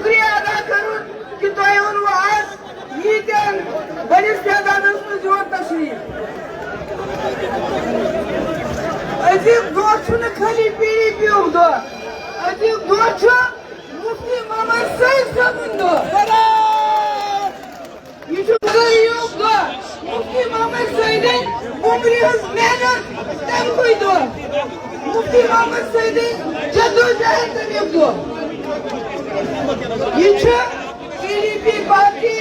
شکریہ ادا کروں کہ تۄہہِ اوٚنوٕ آز ییٖتٮ۪ن بٔڑِس تعدادس منٛز یور تشریٖف أزیُک دۄہ چھُنہٕ خٲلی PDP یُک دۄہ أزیُک دۄہ چھُ مفتی محمد سعید صٲبُن دۄہ یہ چھُ خٲریُک دۄہ مفتی محمد سعیدٕنۍ عمرِ ہٕنٛز محنت تَمکُے دۄہ مفتی محمد سعیدٕنۍ جدوجہد تَمیُک دۄہ یہ چھُ PDP پارٹی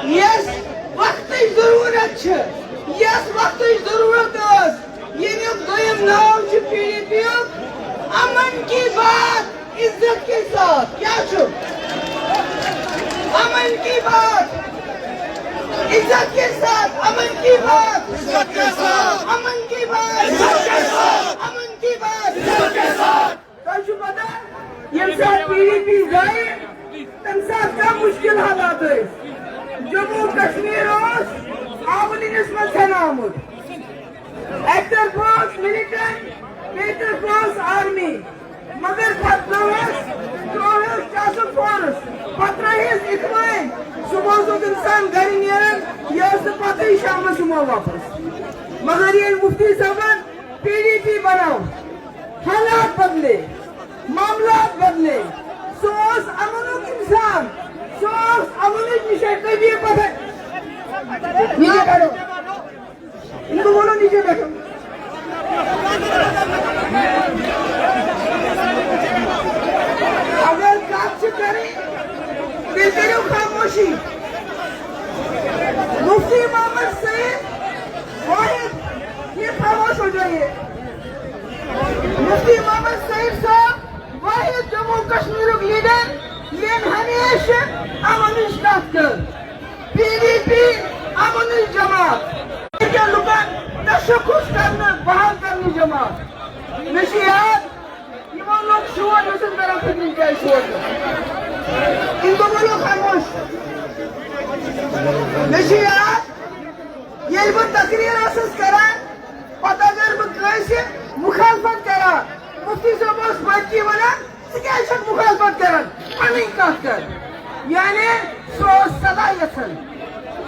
یس وقتٕچ ضروٗرت چھِ یس وقتٕچ ضروٗرت ٲس ییٚمیُک دوٚیِم ناو چھُ PDP یُک امن کی بات عزت کے ساتھ کیا چھُ امن کی بات عزت کے ساتھ امن کی بات عزت کے ساتھ امن کی بات عزت کے ساتھ امن کی بات عزت کے ساتھ تۄہہِ چھُ پتہ ییٚمہِ ساتہٕ PDP زایہِ تَمہِ ساتہٕ کیٛاہ مُشکِل حالات ٲسۍ جموں کشمیر اوس آبٕلِنِس منٛز ہٮ۪نہٕ آمُت اَکہِ طرفہٕ اوس مِلِٹنٹ بیٚیہِ طرفہٕ اوس آرمی مگر پتہٕ ترٛووہس ٹاسک فورس پتہٕ ترٛٲیہس اِخوٲنۍ صُبحس اوس اِنسان گرِ نیران یہِ ٲس نہٕ پتہٕ شامس یِمو واپس مگر ییٚلہِ مفتی صٲبن PDP بناو حالات بدلے معاملات بدلے سُہ اوس امنُک اِنسان سُہ اوس امنٕچ نِشٲنۍ تُہۍ بِہِو پتہٕ نیٖچے بیٹھو اِनको بولو نیٖچے بیٹھو اگر کتھ چھِ کرٕنۍ تیٚلہِ کٔرِو خاموشی مفتی محمد سعید واحد یہ خاموش ہو جائیے مفتی محمد سعید صاحب واحد جموں کشمیرُک لیڈر ییٚمۍ ہمیشہِ امنٕچ کتھ کٔر PDP امنٕچ جماعت أکٮ۪ن لُکن تشخص کرنہٕ بحال کرنٕچ جماعت مےٚ چھُ یاد یِمو لوگ شور مےٚ چھُنہٕ تران فِکرِ کیٛازِ شور اِनको بولو خاموش مےٚ چھُ یاد ییٚلہِ بہٕ تقریٖر ٲسٕس کران پتہٕ اگر بہٕ کٲنٛسہِ مُخالفت کران مفتی صٲب اوس پٔتۍ کِنۍ ونان ژٕ کیٛازِ چھکھ مُخالفت کران پنٕنۍ کتھ کر یعنی سُہ اوس سدا یژھان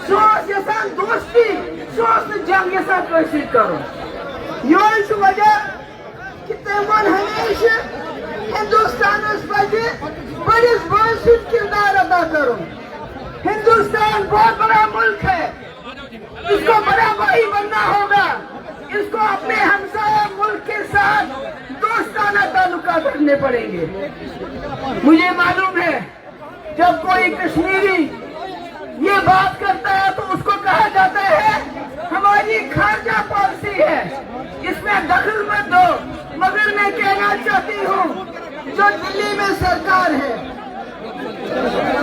سُہ اوس یژھان دوستی سُہ اوس نہٕ جنگ یژھان کٲنٛسہِ سۭتۍ کرُن یہوے چھُ وجہ کہ تٔمۍ ووٚن ہمیشہِ ہندوستانس پزِ بٔڑِس بٲژ سُنٛد کردار ادا کرُن ہندوستان بہت بڑا ملک ہے اس کو بڑا بھائی بننا ہوگا اس کو اپنے ہمسایہ ملک کے ساتھ دوستانہ تعلقات رکھنے پڑیں گے مجھے معلوم ہے جب کوئی کشمیری یہ بات کرتا ہے تو اس کو کہا جاتا ہے ہماری خارجہ پالیسی ہے اس میں دخل مت دو مگر میں کہنا چاہتی ہوں جو دلی میں سرکار ہے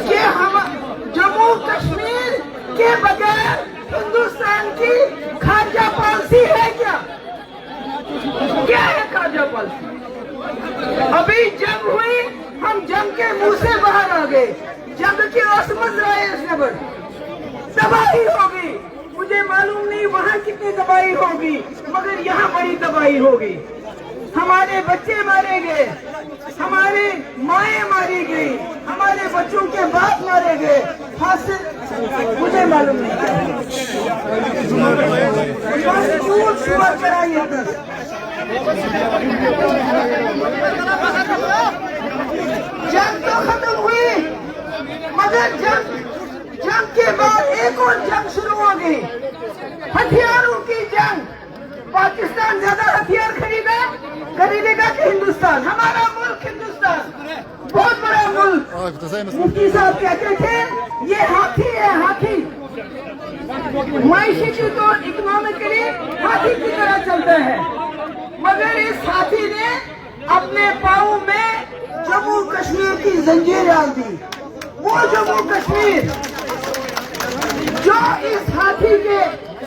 کہ ہم جموں کشمیر کے بغیر ہندوستان کی خارجہ پالیسی ہے کیا ہے خارجہ پالیسی ابھی جنگ ہوئی ہم جنگ کے منہ سے باہر آ گئے جنگ کی عصمت رائے اس نے بڑھ تباہی ہوگی مجھے معلوم نہیں وہاں کتنی تباہی ہوگی مگر یہاں بڑی تباہی ہوگی ہمارے بچے مارے گئے ہماری مائیں ماری گئی ہمارے بچوں کے باپ مارے گئے حاصل مجھے معلوم نہیں کرائیے جنگ تو ختم ہوئی مگر جنگ کے بعد ایک اور جنگ شروع ہو گئی ہتھیاروں کی جنگ پاکستان زیادہ ہتھیار خریدے گا کہ ہندوستان ہمارا ملک ہندوستان بہت بڑا ملک مفتی صاحب کہتے تھے یہ ہاتھی ہے ہاتھی معیشتی طور اکنامکلی ہاتھی کی طرح چلتا ہے مگر اس ہاتھی نے اپنے پاؤں میں جموں کشمیر کی زنجیر ڈال دی وہ جموں کشمیر جو اس ہاتھی کے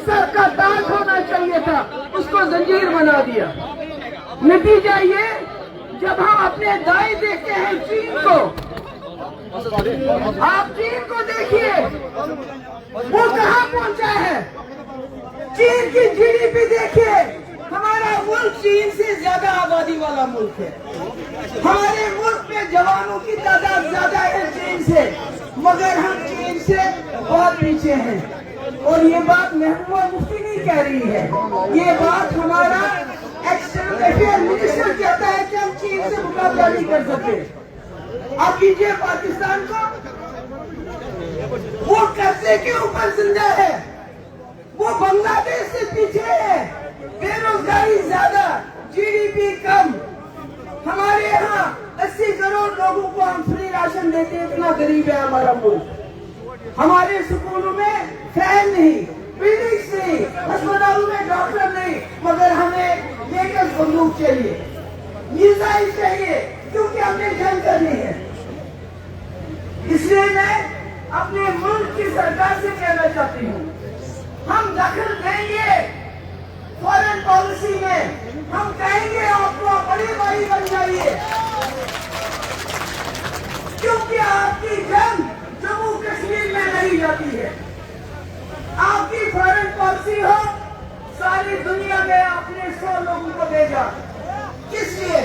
سر کا تاج ہونا چاہیے تھا اس کو زنجیر بنا دیا نتیجہ یہ جب ہم اپنے دائیں دیکھتے ہیں چین کو آپ چین کو دیکھیے وہ کہاں پہنچا ہے چین کی GDP دیکھیے ہمارا ملک چین سے زیادہ آبادی والا ملک ہے ہمارے ملک میں جوانوں کی تعداد زیادہ ہے से, मगर हम चीन से बहुत पीछे हैं। और ये बात महबूबा मुफ्ती नहीं कह रही है, ये बात हमारा एक्सटर्नल अफेयर मिनिस्टर कहता है कि हम चीन से मुकाबला नहीं कर सकते। आप कीजिए पाकिस्तान को, वो कर्जे के ऊपर जिंदा है, वो बांग्लादेश से पीछे है, बेरोजगारी ज्यादा, जीडीपी कम। हमारे यहाँ 80 करोड़ लोगों को हम फ्री राशन देते हैं, इतना गरीब है हमारा मुल्क। हमारे स्कूलों में फैन नहीं, बिल्डिंग्स नहीं, अस्पतालों में डॉक्टर नहीं, मगर हमें लेकर बंदूक चाहिए, मिसाइल चाहिए, क्योंकि हमने जंग करनी है। इसलिए मैं अपने मुल्क की सरकार से कहना चाहती हूँ, हम दखल देंगे फॉरेन पॉलिसी में, हम कहेंगे आपको बड़ी भाई बन जाइए, क्योंकि आपकी जंग जम्मू कश्मीर में नहीं जाती है। आपकी फॉरेन पॉलिसी हो, सारी दुनिया में आपने 100 लोगों को भेजा, किस लिए?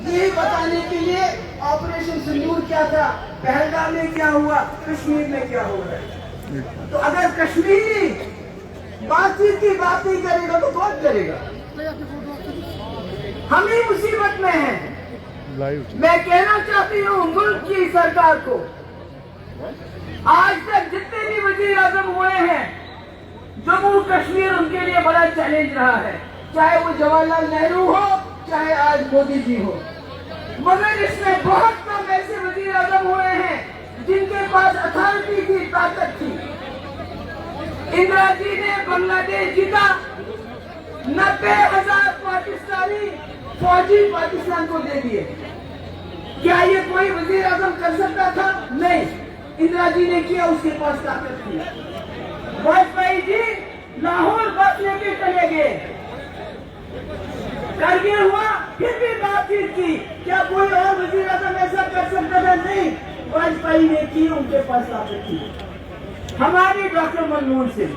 यही बताने के लिए ऑपरेशन सिंदूर क्या था, पहलगाम में क्या हुआ, कश्मीर में क्या हो रहा है। तो अगर कश्मीरी बातचीत की बात नहीं करेगा तो कौन करेगा? हम ही मुसीबत में हैं। मैं कहना चाहती हूँ मुल्क की सरकार को, आज तक जितने भी वजीर आजम हुए हैं, जम्मू कश्मीर उनके लिए बड़ा चैलेंज रहा है, चाहे वो जवाहरलाल नेहरू हो, चाहे आज मोदी जी हो। मगर इसमें बहुत कम ऐसे वजीर आजम हुए हैं जिनके पास अथॉरिटी थी, ताकत थी। इंदिरा जी ने बांग्लादेश जीता, 90,000 पाकिस्तानी फौजी पाकिस्तान को दे दिए। क्या ये कोई वजीर आजम कर सकता था? नहीं, इंदिरा जी ने किया, उसके पास ताकत थी। वाजपेयी जी लाहौर बस लेके चले गए, करगिल हुआ, फिर भी बातचीत की, क्या कोई और वजीर आजम ऐसा कर सकता था? नहीं, वाजपेयी ने की, उनके पास ताकत थी। हमारे डॉक्टर मनमोहन सिंह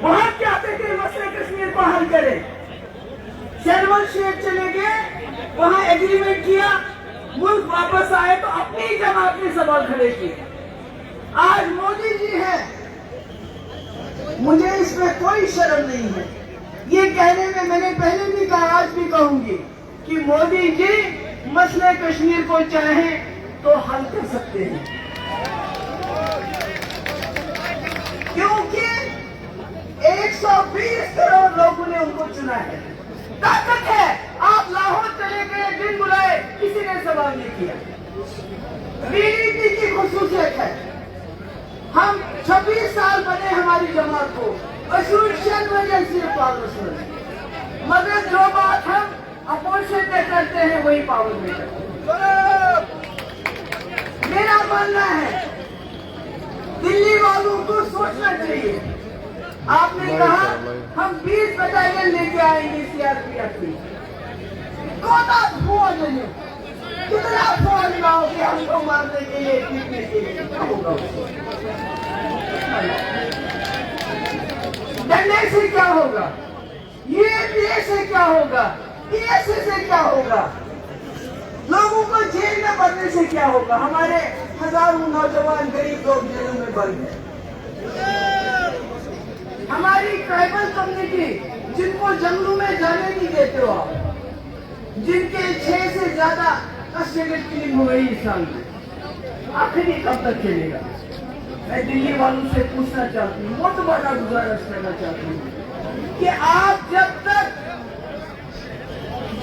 बहुत चाहते थे मसले कश्मीर को हल करें, शर्मन शेख चले गए, वहां एग्रीमेंट किया, मुल्क वापस आए तो अपनी जमात ने सवाल खड़े किए। आज मोदी जी है, मुझे इसमें कोई शर्म नहीं है ये कहने में, मैंने पहले भी कहा, आज भी कहूंगी कि मोदी जी मसले कश्मीर को चाहें तो हल कर सकते हैं, क्योंकि 120 करोड़ लोगों ने उनको चुना है, ताकत है। आप लाहौर चले गए, दिन बुलाए, किसी ने सवाल नहीं किया। पीडीपी की खुसूसियत है, हम 26 साल बने हमारी जमात को, एसोसिएशन वजह सिर्फ पावर में, मगर जो बात हम अपोजिशन में करते हैं वही पावर में करते हैं। मेरा मानना है दिल्ली वालों को सोचना चाहिए। आपने कहा हम 20 बटालियन लेके आएंगे सीआरपीएफ की, कोता फौज नहीं, कितना फौज लाओगे हमको मारने के लिए, पीटने के लिए? क्या होगा उसको? डंडे से क्या होगा? ये से क्या होगा? पीएसए से क्या होगा? लोगों को जेल में भरने से क्या होगा? हमारे हजारों नौजवान गरीब लोग जेलों में भर गए। हमारी ट्राइबल कम्युनिटी, जिनको जंगलों में जाने नहीं देते हो आप, जिनके 6 से ज्यादा कस्टोडियल किलिंग हो गई इस साल में, आखिर ये कब तक चलेगा? मैं दिल्ली वालों से पूछना चाहती हूँ, बहुत बड़ा गुजारिश करना चाहती हूँ कि आप जब तक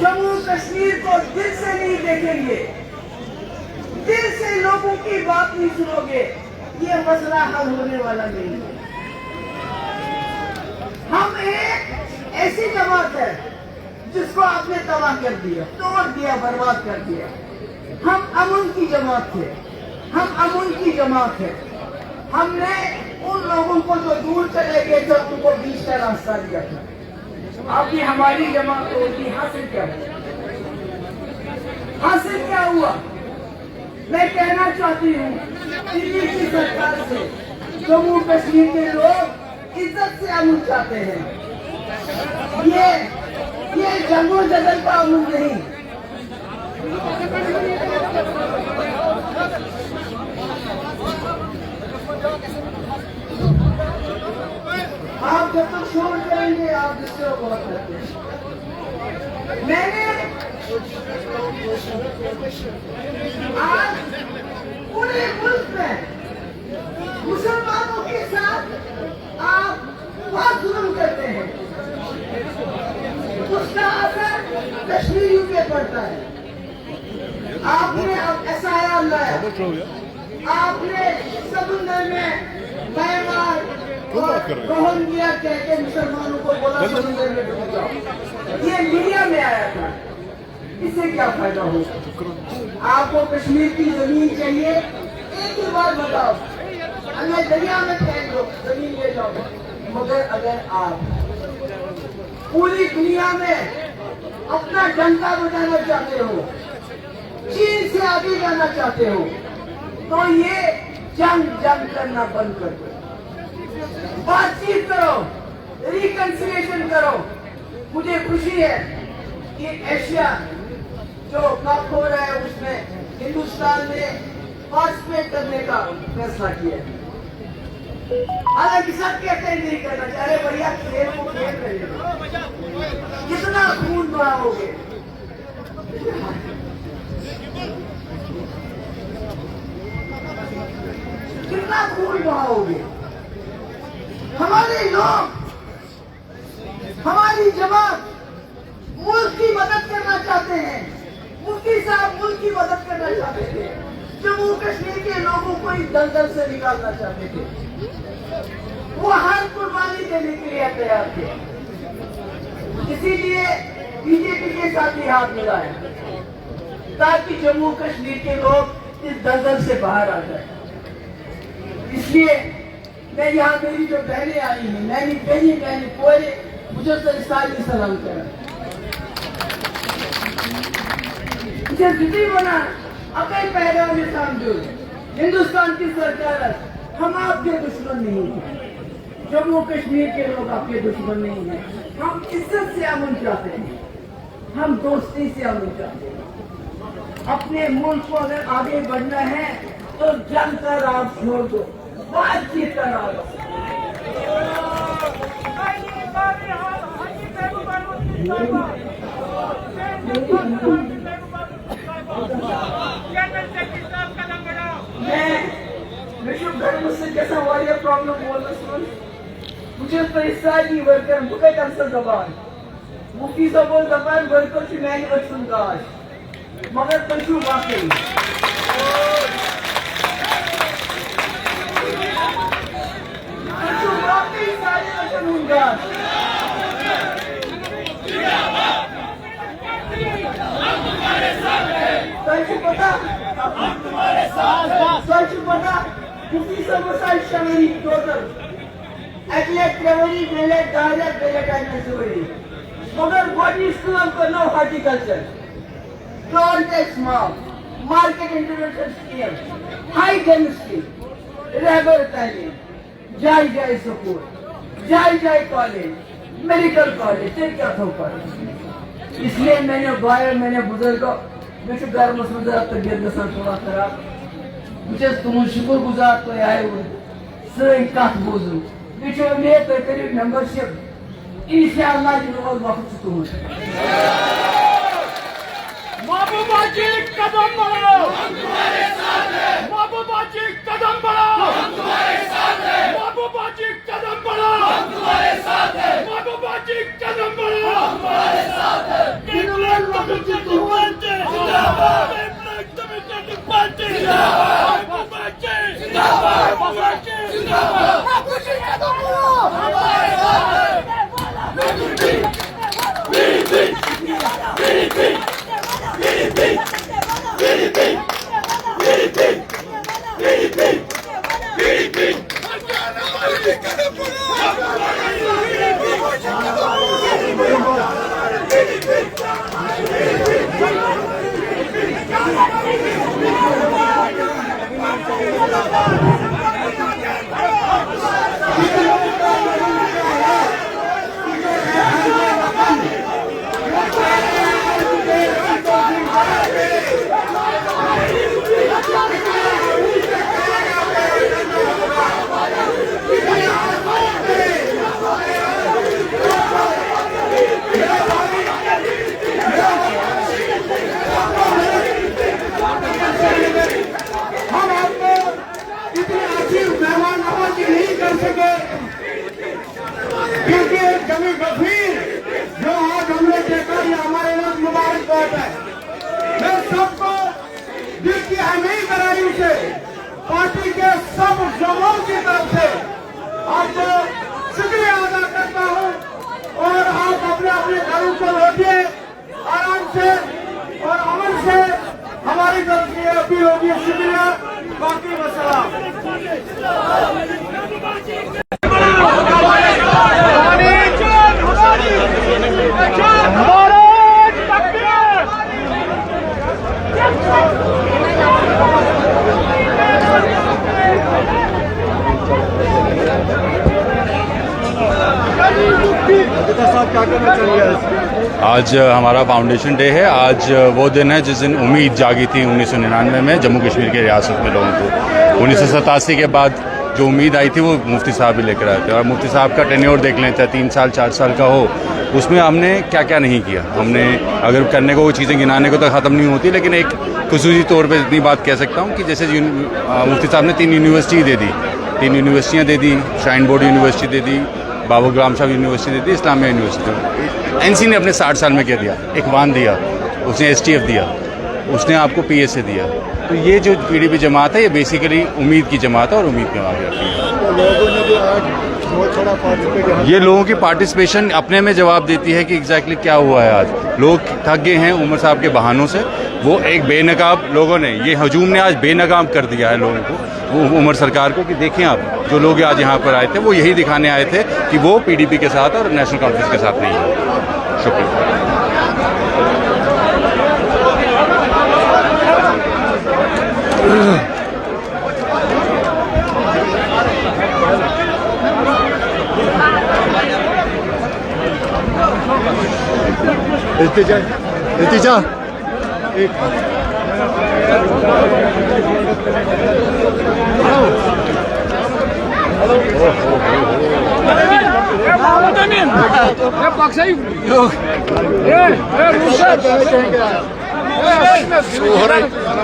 जम्मू कश्मीर को दिल से नहीं देखेंगे, दिल से लोगों की बात नहीं सुनोगे, ये मसला हल होने वाला नहीं है। हम एक ऐसी जमात है जिसको आपने तबाह कर दिया, तोड़ दिया, बर्बाद कर दिया। हम अमन की जमात थे, हम अमन की जमात है। हमने उन लोगों को जो दूर चले गए थे उनको बीच का रास्ता दिया था। आपकी हमारी जमात को उनकी हासिल क्या हुआ? हासिल क्या हुआ? मैं कहना चाहती हूँ दिल्ली की सरकार से, जम्मू कश्मीर के लोग इज्जत से अमन चाहते हैं, ये जंगो जगल का अमन नहीं। बगावत करते हैं। मैंने आज पूरे मुल्क में मुसलमानों के साथ आप बहुत जुल्म करते हैं, उसका असर कश्मीरियों पे पड़ता है। आपने अब SIR लाया, आपने समुद्र में म्यांमार और रोहिंग्या कह के मुसलमानों को बोला समुद्र में डूब जाओ। ये मीडिया में आया था, इससे क्या फायदा होगा? आपको कश्मीर की जमीन चाहिए, एक ही बार बताओ, हमें दरिया में फेंक दो, जमीन ले जाओ। मगर अगर आप पूरी दुनिया में अपना डंका बजाना चाहते हो, चीन से आगे जाना चाहते हो, तो ये जंग करना बंद कर दो, बातचीत करो, रिकंसिलिएशन करो। मुझे खुशी है कि एशिया जो कप हो रहा है उसमें हिंदुस्तान ने पार्टिसिपेट करने का फैसला किया है। हालांकि सब कहते हैं नहीं करना चाहिए, अरे भैया खेल को खेल रहे हो, कितना खून बहाओगे? कितना खून बहाओगे? हमारे लोग, हमारी जमात मुल्क की मदद करना चाहते हैं। मुफ्ती साहब मुल्क की मदद करना चाहते थे, जम्मू कश्मीर के लोगों को इस दलदल से निकालना चाहते थे। वो हर कुर्बानी देने के लिए तैयार थे, इसीलिए बीजेपी के साथ ही हाथ मिलाया ताकि जम्मू कश्मीर के लोग इस दलदल से बाहर आ जाए। इसलिए मैं यहाँ मेरी जो बहनें आई हैं, मैंने बहनी पूरे मुझे सारी सलाम करा। इसे जितनी बना अपने पैरों में समझो, हिंदुस्तान की सरकार हम आपके दुश्मन नहीं हैं, जम्मू कश्मीर के लोग आपके दुश्मन नहीं हैं। हम इज्जत से अमन चाहते हैं, हम दोस्ती से अमन चाहते हैं। अपने मुल्क को अगर आगे बढ़ना है तो जंग का राग छोड़ दो, बातचीत का राग। मैं विश्व धर्म से जैसा वारियर प्रॉब्लम बोल रहा हूँ, मुझे तो इस्राइली वर्कर बुके कंसर दबान मुफ्ती सबोल दबान वर्कर की मैंने वचन दाश मगर पंचू बाकी पंचू बाकी सारे वचन होंगे। सच पता मुफ्ती सबोसाई शमीरी टोटल एटलेट ट्रेवरी बेलेट डायरेक्ट बेलेट एडमिशनरी मगर बॉडी स्कूल को नो हॉर्टिकल्चर प्लांटेक्स market intervention scheme high chemistry regular तालीम जाय स्कूल जाय कॉलेज मेडिकल कॉलेज से क्या था कॉलेज। इसलिए मैंने भाई मैंने बुजुर्गों मुझे घर में तबियत गसान थोड़ा खराब मुझे तुम शुक्र गुजार तो आए हुए सही कथ बोजू मुझे उम्मीद तो करिए मेंबरशिप इंशाअल्लाह जी रोज वक्त तुम महबूबा जी कदम बढ़ाओ हम तुम्हारे साथ हैं। महबूबा जी कदम बढ़ाओ हम तुम्हारे साथ हैं। महबूबा जी कदम बढ़ाओ हम तुम्हारे साथ हैं। महबूबा जी कदम बढ़ाओ हम तुम्हारे साथ हैं। इंग्लैंड डेमोक्रेटिक पार्टी जिंदाबाद। इंग्लैंड डेमोक्रेटिक पार्टी जिंदाबाद। महबूबा जी जिंदाबाद। महबूबा जी जिंदाबाद। महबूबा जी कदम बढ़ाओ हमारे साथ हैं। पार्टी के सब जमाओं की तरफ से आज शुक्रिया अदा करता हूँ। और आप अपने अपने घरों को लौटिए आराम से और अमन से, हमारी तरफ से अपील होगी। शुक्रिया, बाकी वसलाम। आज हमारा फाउंडेशन डे है। आज वो दिन है जिस दिन उम्मीद जागी थी 1999 में जम्मू कश्मीर की रियासत में लोगों को। 1987 के बाद जो उम्मीद आई थी वो मुफ्ती साहब ही लेकर आए थे। और मुफ्ती साहब का टेन्योर देख लें, चाहे 3 साल 4 साल का हो, उसमें हमने क्या क्या नहीं किया। हमने अगर करने को वो चीज़ें गिनाने को तो ख़त्म नहीं होती, लेकिन एक खुसूसी तौर पर इतनी बात कह सकता हूँ कि जैसे मुफ्ती साहब ने 3 यूनिवर्सिटी दे दी, 3 यूनिवर्सिटियाँ दे दी, श्राइन बोर्ड यूनिवर्सिटी दे दी, बाबा गुलाम शाह यूनिवर्सिटी दी थी, इस्लामिया यूनिवर्सिटी। एनसी ने अपने 60 साल में क्या दिया? इखवान दिया, उसने एसटीएफ दिया, उसने आपको पीएसए दिया। तो ये जो पीडीपी जमात है ये बेसिकली उम्मीद की जमात है और उम्मीद के मांगे रखती है। ये लोगों की पार्टिसिपेशन अपने में जवाब देती है कि एग्जैक्टली क्या हुआ है। आज लोग थक गए हैं उमर साहब के बहानों से। वो एक बेनकाब लोगों ने, ये हजूम ने आज बेनकाब कर दिया है लोगों को, वो उमर सरकार को, कि देखें आप जो लोग आज यहाँ पर आए थे वो यही दिखाने आए थे कि वो पीडीपी के साथ और नेशनल कॉन्फ्रेंस के साथ नहीं है। शुक्रिया। इल्तिजा एक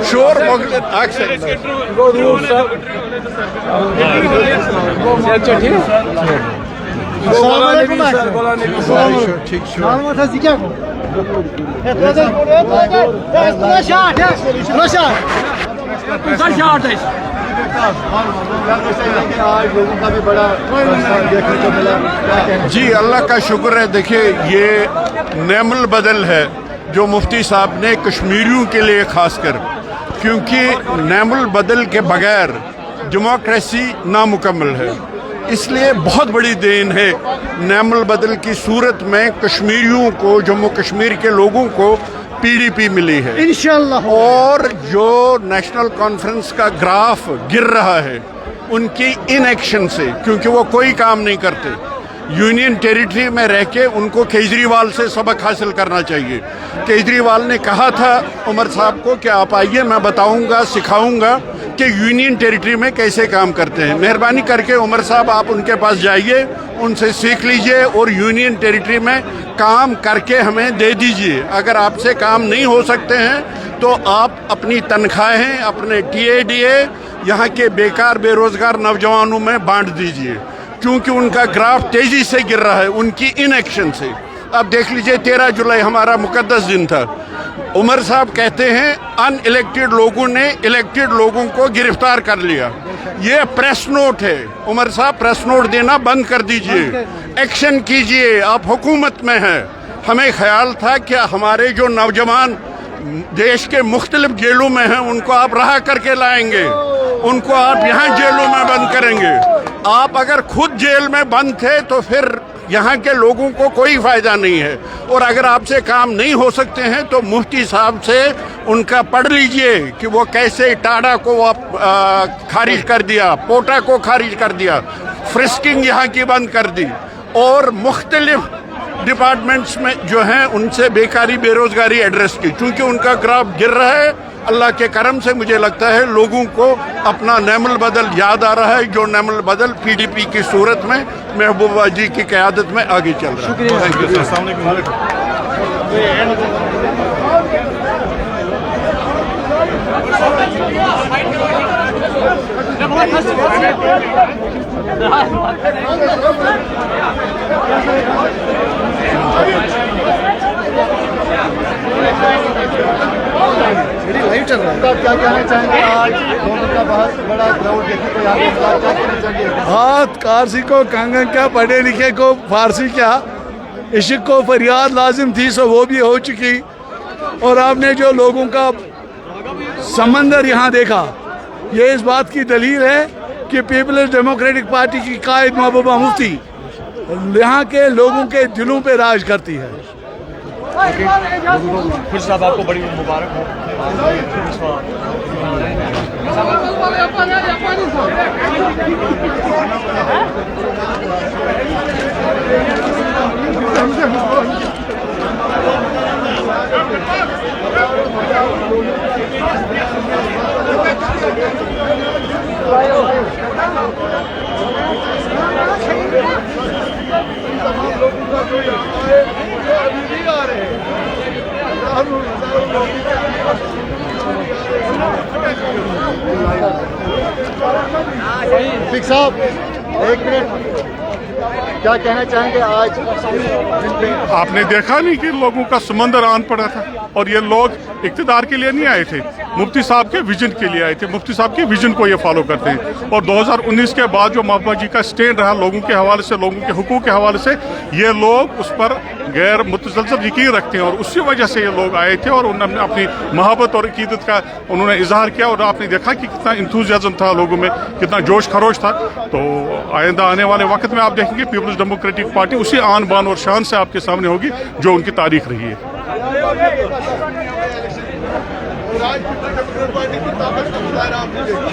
शोर जी अल्लाह का शुक्र है। देखिए ये नेमल बदल है जो मुफ्ती साहब ने कश्मीरियों के लिए खासकर, क्योंकि नेमल बदल के बगैर डेमोक्रेसी नामुकम्मल है। इसलिए बहुत बड़ी देन है नेमल बदल की सूरत में कश्मीरियों को, जम्मू कश्मीर के लोगों को पीडीपी मिली है इंशाअल्लाह। और जो नेशनल कॉन्फ्रेंस का ग्राफ गिर रहा है उनकी इनएक्शन से, क्योंकि वो कोई काम नहीं करते। यूनियन टेरिटरी में रह के उनको केजरीवाल से सबक हासिल करना चाहिए। केजरीवाल ने कहा था उमर साहब को कि आप आइए, मैं बताऊंगा, सिखाऊंगा कि यूनियन टेरिटरी में कैसे काम करते हैं। मेहरबानी करके उमर साहब आप उनके पास जाइए, उनसे सीख लीजिए और यूनियन टेरिटरी में काम करके हमें दे दीजिए। अगर आपसे काम नहीं हो सकते हैं तो आप अपनी तनख्वाहें अपने टीएडीए यहाँ के बेकार बेरोजगार नौजवानों में बांट दीजिए, क्योंकि उनका ग्राफ तेजी से गिर रहा है उनकी इनएक्शन से। अब देख लीजिए 13 जुलाई हमारा मुकद्दस दिन था। उमर साहब कहते हैं अनइलेक्टेड लोगों ने इलेक्टेड लोगों को गिरफ्तार कर लिया। ये प्रेस नोट है। उमर साहब प्रेस नोट देना बंद कर दीजिए, एक्शन कीजिए। आप हुकूमत में हैं। हमें ख्याल था कि हमारे जो नौजवान देश के मुख्तलिफ जेलों में हैं उनको आप रहा करके लाएंगे, उनको आप यहाँ जेलों में बंद करेंगे। आप अगर खुद जेल में बंद थे तो फिर यहाँ के लोगों को कोई फ़ायदा नहीं है। और अगर आपसे काम नहीं हो सकते हैं तो मुफ्ती साहब से उनका पढ़ लीजिए कि वो कैसे टाडा को खारिज कर दिया, पोटा को खारिज कर दिया, फ्रिस्किंग यहाँ की बंद कर दी, और मुख्तलिफ डिपार्टमेंट्स में जो हैं उनसे बेकारी बेरोजगारी एड्रेस की। चूँकि उनका ग्राफ गिर रहा है, अल्लाह के करम से मुझे लगता है लोगों को अपना नेमल बदल याद आ रहा है, जो नेमल बदल पीडीपी की सूरत में महबूबा जी की क़यादत में आगे चल रहा है। Thank you sir. लाइट चल रहा है। क्या कहना चाहेंगे आज दोनों का बहुत बड़ा क्राउड देखने को यहाँ पे मिला, क्या कहना चाहेंगे? हाँ, कारसी को कंगन क्या, पढ़े लिखे को फारसी क्या, इश्क को फरियाद लाजिम थी सो वो भी हो चुकी। और आपने जो लोगों का समंदर यहाँ देखा, ये इस बात की दलील है कि पीपल्स डेमोक्रेटिक पार्टी की कायद महबूबा मुफ्ती यहाँ के लोगों के दिलों पे राज करती है। फिर साहब आपको बड़ी मुबारक हो। रफीक साहब, एक मिनट, क्या कहना चाहेंगे आज आपने देखा नहीं कि लोगों का समंदर आन पड़ा था, और ये लोग इक़्तिदार के लिए नहीं आए थे, मुफ्ती साहब के विजन के लिए आए थे। मुफ्ती साहब के विजन को ये फॉलो करते हैं। और 2019 के बाद जो महबूबा जी का स्टैंड रहा लोगों के हवाले से, लोगों के हुकूक के हवाले से, ये लोग उस पर गैर मुतसलसल यकीन रखते हैं, और उसी वजह से ये लोग आए थे और उन्होंने अपनी मोहब्बत और अकीदत का उन्होंने इजहार किया। और आपने देखा कि कितना इंथुजियाज्म था लोगों में, कितना जोश खरोश था। तो आइंदा आने वाले वक्त में आप देखेंगे पीपल्स डेमोक्रेटिक पार्टी उसी आन बान और शान से आपके सामने होगी जो उनकी तारीख रही है। पार्टी की ताकत का मुजाहरा आपने देखा।